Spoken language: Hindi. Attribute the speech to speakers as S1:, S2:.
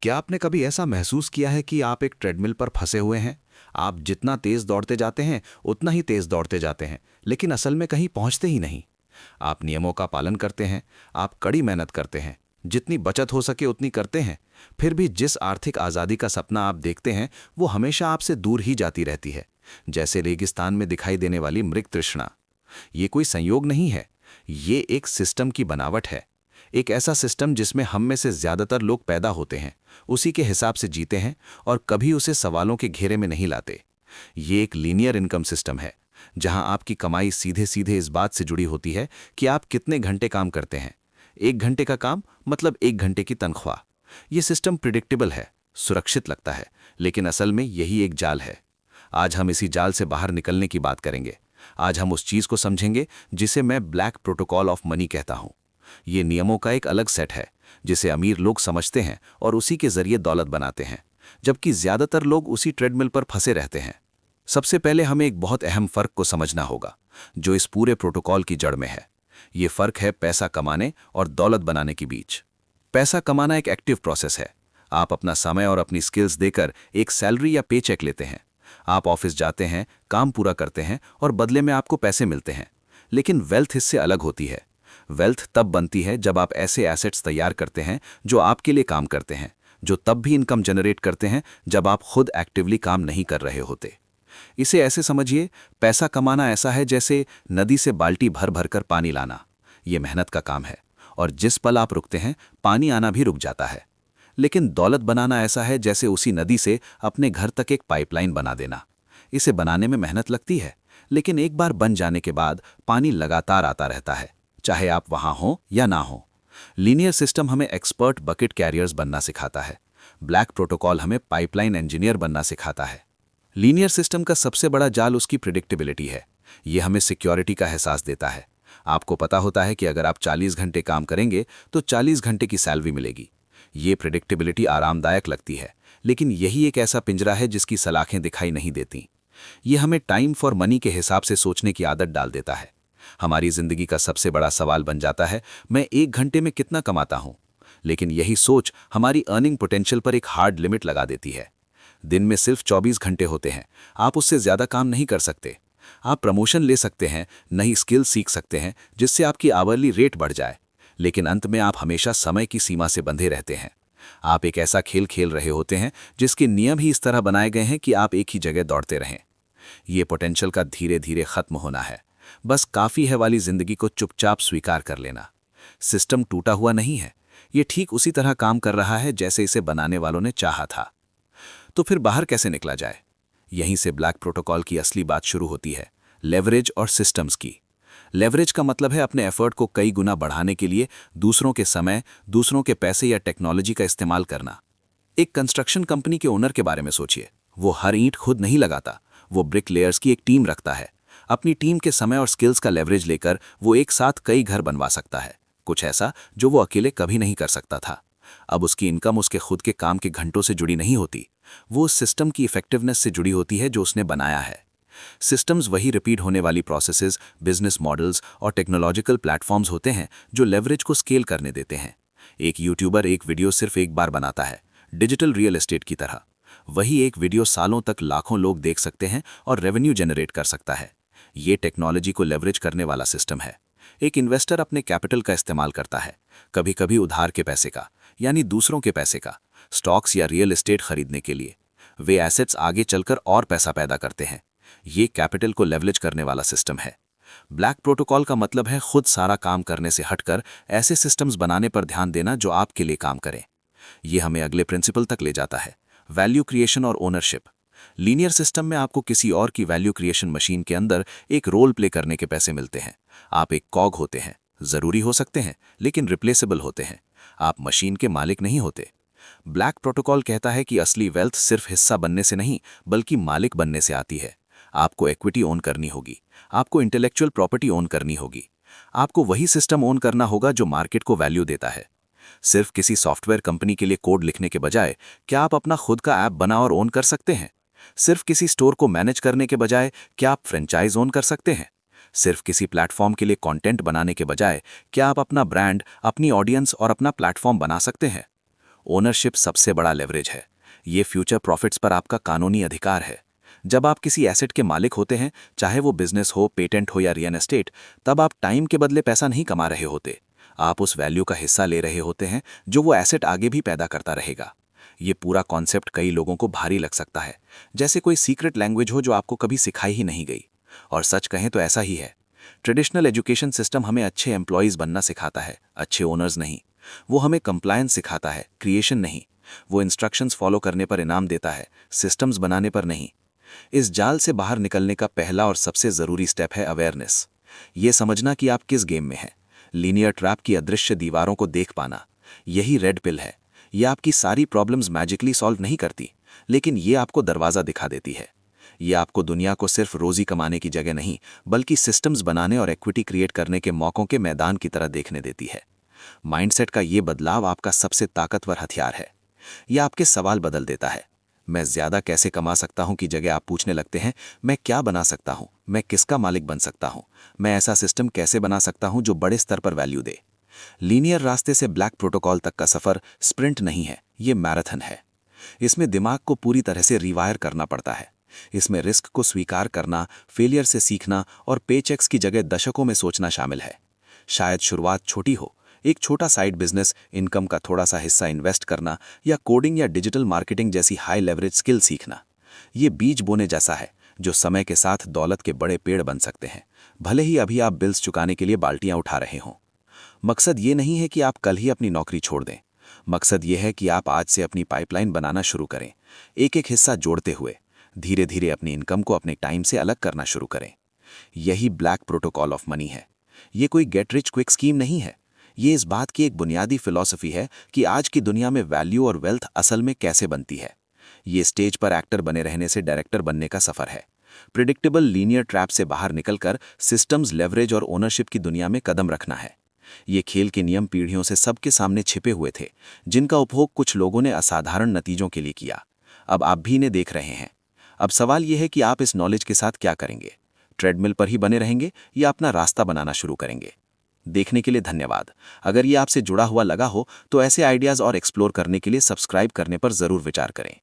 S1: क्या आपने कभी ऐसा महसूस किया है कि आप एक ट्रेडमिल पर फंसे हुए हैं? आप जितना तेज दौड़ते जाते हैं, उतना ही तेज दौड़ते जाते हैं, लेकिन असल में कहीं पहुंचते ही नहीं। आप नियमों का पालन करते हैं, आप कड़ी मेहनत करते हैं, जितनी बचत हो सके उतनी करते हैं, फिर भी जिस आर्थिक आज़ादी का सपना आप देखते हैं, वो हमेशा आपसे दूर ही जाती रहती है, जैसे रेगिस्तान में दिखाई देने वाली मृग तृष्णा। ये कोई संयोग नहीं है, ये एक सिस्टम की बनावट है। एक ऐसा सिस्टम जिसमें हम में से ज्यादातर लोग पैदा होते हैं, उसी के हिसाब से जीते हैं और कभी उसे सवालों के घेरे में नहीं लाते। ये एक लीनियर इनकम सिस्टम है, जहां आपकी कमाई सीधे सीधे इस बात से जुड़ी होती है कि आप कितने घंटे काम करते हैं। 1 घंटे का काम मतलब 1 घंटे की तनख्वाह। ये सिस्टम प्रिडिक्टेबल है, सुरक्षित लगता है, लेकिन असल में यही एक जाल है। आज हम इसी जाल से बाहर निकलने की बात करेंगे। आज हम उस चीज को समझेंगे जिसे मैं ब्लैक प्रोटोकॉल ऑफ मनी कहता हूं। ये नियमों का एक अलग सेट है, जिसे अमीर लोग समझते हैं और उसी के जरिए दौलत बनाते हैं, जबकि ज्यादातर लोग उसी ट्रेडमिल पर फंसे रहते हैं। सबसे पहले हमें एक बहुत अहम फर्क को समझना होगा, जो इस पूरे प्रोटोकॉल की जड़ में है। ये फर्क है पैसा कमाने और दौलत बनाने के बीच। पैसा कमाना एक एक्टिव प्रोसेस है। आप अपना समय और अपनी स्किल्स देकर एक सैलरी या पे चेक लेते हैं। आप ऑफिस जाते हैं, काम पूरा करते हैं और बदले में आपको पैसे मिलते हैं। लेकिन वेल्थ इससे अलग होती है। वेल्थ तब बनती है जब आप ऐसे एसेट्स तैयार करते हैं जो आपके लिए काम करते हैं, जो तब भी इनकम जनरेट करते हैं जब आप खुद एक्टिवली काम नहीं कर रहे होते। इसे ऐसे समझिए, पैसा कमाना ऐसा है जैसे नदी से बाल्टी भर भर कर पानी लाना। ये मेहनत का काम है, और जिस पल आप रुकते हैं, पानी आना भी रुक जाता है। लेकिन दौलत बनाना ऐसा है जैसे उसी नदी से अपने घर तक एक पाइपलाइन बना देना। इसे बनाने में मेहनत लगती है, लेकिन एक बार बन जाने के बाद पानी लगातार आता रहता है, चाहे आप वहां हो या ना हो। लीनियर सिस्टम हमें एक्सपर्ट बकेट कैरियर्स बनना सिखाता है। ब्लैक प्रोटोकॉल हमें पाइपलाइन इंजीनियर बनना सिखाता है। लीनियर सिस्टम का सबसे बड़ा जाल उसकी प्रिडिक्टेबिलिटी है। यह हमें सिक्योरिटी का एहसास देता है। आपको पता होता है कि अगर आप 40 घंटे काम करेंगे तो 40 घंटे की सैलरी मिलेगी। ये प्रिडिक्टेबिलिटी आरामदायक लगती है, लेकिन यही एक ऐसा पिंजरा है जिसकी सलाखें दिखाई नहीं देती। ये हमें टाइम फॉर मनी के हिसाब से सोचने की आदत डाल देता है। हमारी जिंदगी का सबसे बड़ा सवाल बन जाता है, मैं 1 घंटे में कितना कमाता हूं? लेकिन यही सोच हमारी अर्निंग पोटेंशियल पर एक हार्ड लिमिट लगा देती है। दिन में सिर्फ 24 घंटे होते हैं, आप उससे ज्यादा काम नहीं कर सकते। आप प्रमोशन ले सकते हैं, नई स्किल सीख सकते हैं जिससे आपकी आवरली रेट बढ़ जाए, लेकिन अंत में आप हमेशा समय की सीमा से बंधे रहते हैं। आप एक ऐसा खेल खेल रहे होते हैं जिसके नियम ही इस तरह बनाए गए हैं कि आप एक ही जगह दौड़ते रहें। ये पोटेंशियल का धीरे धीरे खत्म होना है। बस काफी है वाली जिंदगी को चुपचाप स्वीकार कर लेना। सिस्टम टूटा हुआ नहीं है, ये ठीक उसी तरह काम कर रहा है जैसे इसे बनाने वालों ने चाहा था। तो फिर बाहर कैसे निकला जाए? यहीं से ब्लैक प्रोटोकॉल की असली बात शुरू होती है, लेवरेज और सिस्टम्स की। लेवरेज का मतलब है अपने एफर्ट को कई गुना बढ़ाने के लिए दूसरों के समय, दूसरों के पैसे या टेक्नोलॉजी का इस्तेमाल करना। एक कंस्ट्रक्शन कंपनी के ओनर के बारे में सोचिए। वो हर ईंट खुद नहीं लगाता, वो ब्रिक लेयर्स की एक टीम रखता है। अपनी टीम के समय और स्किल्स का लेवरेज लेकर वो एक साथ कई घर बनवा सकता है, कुछ ऐसा जो वो अकेले कभी नहीं कर सकता था। अब उसकी इनकम उसके खुद के काम के घंटों से जुड़ी नहीं होती, वो उस सिस्टम की इफेक्टिवनेस से जुड़ी होती है जो उसने बनाया है। सिस्टम्स वही रिपीट होने वाली प्रोसेसेस, बिजनेस मॉडल्स और टेक्नोलॉजिकल प्लेटफॉर्म्स होते हैं जो लेवरेज को स्केल करने देते हैं। एक यूट्यूबर एक वीडियो सिर्फ एक बार बनाता है, डिजिटल रियल एस्टेट की तरह। वही एक वीडियो सालों तक लाखों लोग देख सकते हैं और रेवेन्यू जनरेट कर सकता है। ये टेक्नोलॉजी को लेवरेज करने वाला सिस्टम है। एक इन्वेस्टर अपने कैपिटल का इस्तेमाल करता है, कभी कभी उधार के पैसे का, यानी दूसरों के पैसे का, स्टॉक्स या रियल एस्टेट खरीदने के लिए। वे एसेट्स आगे चलकर और पैसा पैदा करते हैं। ये कैपिटल को लेवरेज करने वाला सिस्टम है। ब्लैक प्रोटोकॉल का मतलब है खुद सारा काम करने से हटकर ऐसे सिस्टम्स बनाने पर ध्यान देना जो आपके लिए काम करें। ये हमें अगले प्रिंसिपल तक ले जाता है, वैल्यू क्रिएशन और ओनरशिप। लीनियर सिस्टम में आपको किसी और की वैल्यू क्रिएशन मशीन के अंदर एक रोल प्ले करने के पैसे मिलते हैं। आप एक कॉग होते हैं, जरूरी हो सकते हैं लेकिन रिप्लेसेबल होते हैं। आप मशीन के मालिक नहीं होते। ब्लैक प्रोटोकॉल कहता है कि असली वेल्थ सिर्फ हिस्सा बनने से नहीं बल्कि मालिक बनने से आती है। आपको इक्विटी ओन करनी होगी, आपको इंटेलेक्चुअल प्रॉपर्टी ओन करनी होगी, आपको वही सिस्टम ओन करना होगा जो मार्केट को वैल्यू देता है। सिर्फ किसी सॉफ्टवेयर कंपनी के लिए कोड लिखने के बजाय क्या आप अपना खुद का ऐप बना और ओन कर सकते हैं? सिर्फ किसी स्टोर को मैनेज करने के बजाय क्या आप फ्रेंचाइज ओन कर सकते हैं? सिर्फ किसी प्लेटफॉर्म के लिए कंटेंट बनाने के बजाय क्या आप अपना ब्रांड, अपनी ऑडियंस और अपना प्लेटफॉर्म बना सकते हैं? ओनरशिप सबसे बड़ा लेवरेज है। ये फ्यूचर प्रॉफिट्स पर आपका कानूनी अधिकार है। जब आप किसी एसेट के मालिक होते हैं, चाहे वो बिजनेस हो, पेटेंट हो या रियल एस्टेट, तब आप टाइम के बदले पैसा नहीं कमा रहे होते। आप उस वैल्यू का हिस्सा ले रहे होते हैं जो वो एसेट आगे भी पैदा करता रहेगा। ये पूरा कॉन्सेप्ट कई लोगों को भारी लग सकता है, जैसे कोई सीक्रेट लैंग्वेज हो जो आपको कभी सिखाई ही नहीं गई। और सच कहें तो ऐसा ही है। ट्रेडिशनल एजुकेशन सिस्टम हमें अच्छे एम्प्लॉयज़ बनना सिखाता है, अच्छे ओनर्स नहीं। वो हमें कंप्लायंस सिखाता है, क्रिएशन नहीं। वो इंस्ट्रक्शंस फॉलो करने पर इनाम देता है, सिस्टम्स बनाने पर नहीं। इस जाल से बाहर निकलने का पहला और सबसे ज़रूरी स्टेप है अवेयरनेस। ये समझना कि आप किस गेम में हैं। लीनियर ट्रैप की अदृश्य दीवारों को देख पाना, यही रेड पिल है। ये आपकी सारी प्रॉब्लम्स मैजिकली सॉल्व नहीं करती, लेकिन ये आपको दरवाज़ा दिखा देती है। ये आपको दुनिया को सिर्फ रोज़ी कमाने की जगह नहीं, बल्कि सिस्टम्स बनाने और इक्विटी क्रिएट करने के मौक़ों के मैदान की तरह देखने देती है। माइंडसेट का ये बदलाव आपका सबसे ताकतवर हथियार है। यह आपके सवाल बदल देता है। मैं ज़्यादा कैसे कमा सकता हूं की जगह आप पूछने लगते हैं, मैं क्या बना सकता हूं, मैं किसका मालिक बन सकता हूं, मैं ऐसा सिस्टम कैसे बना सकता हूं जो बड़े स्तर पर वैल्यू दे। लीनियर रास्ते से ब्लैक प्रोटोकॉल तक का सफ़र स्प्रिंट नहीं है, ये मैराथन है। इसमें दिमाग को पूरी तरह से रिवायर करना पड़ता है। इसमें रिस्क को स्वीकार करना, फेलियर से सीखना और पेचेक्स की जगह दशकों में सोचना शामिल है। शायद शुरुआत छोटी हो, एक छोटा साइड बिजनेस, इनकम का थोड़ा सा हिस्सा इन्वेस्ट करना या कोडिंग या डिजिटल मार्केटिंग जैसी हाई लेवरेज स्किल सीखना। ये बीज बोने जैसा है जो समय के साथ दौलत के बड़े पेड़ बन सकते हैं, भले ही अभी आप बिल्स चुकाने के लिए बाल्टियां उठा रहे हों। मकसद ये नहीं है कि आप कल ही अपनी नौकरी छोड़ दें। मकसद ये है कि आप आज से अपनी पाइपलाइन बनाना शुरू करें, एक एक हिस्सा जोड़ते हुए धीरे धीरे अपनी इनकम को अपने टाइम से अलग करना शुरू करें। यही ब्लैक प्रोटोकॉल ऑफ मनी है। ये कोई गेट रिच क्विक स्कीम नहीं है। ये इस बात की एक बुनियादी फिलॉसफी है कि आज की दुनिया में वैल्यू और वेल्थ असल में कैसे बनती है। ये स्टेज पर एक्टर बने रहने से डायरेक्टर बनने का सफ़र है। प्रिडिक्टेबल लीनियर ट्रैप से बाहर निकलकर सिस्टम्स, लेवरेज और ओनरशिप की दुनिया में कदम रखना है। ये खेल के नियम पीढ़ियों से सबके सामने छिपे हुए थे, जिनका उपभोग कुछ लोगों ने असाधारण नतीजों के लिए किया। अब आप भी इन्हें देख रहे हैं। अब सवाल यह है कि आप इस नॉलेज के साथ क्या करेंगे। ट्रेडमिल पर ही बने रहेंगे या अपना रास्ता बनाना शुरू करेंगे। देखने के लिए धन्यवाद। अगर ये आपसे जुड़ा हुआ लगा हो तो ऐसे आइडियाज़ और एक्सप्लोर करने के लिए सब्सक्राइब करने पर ज़रूर विचार करें।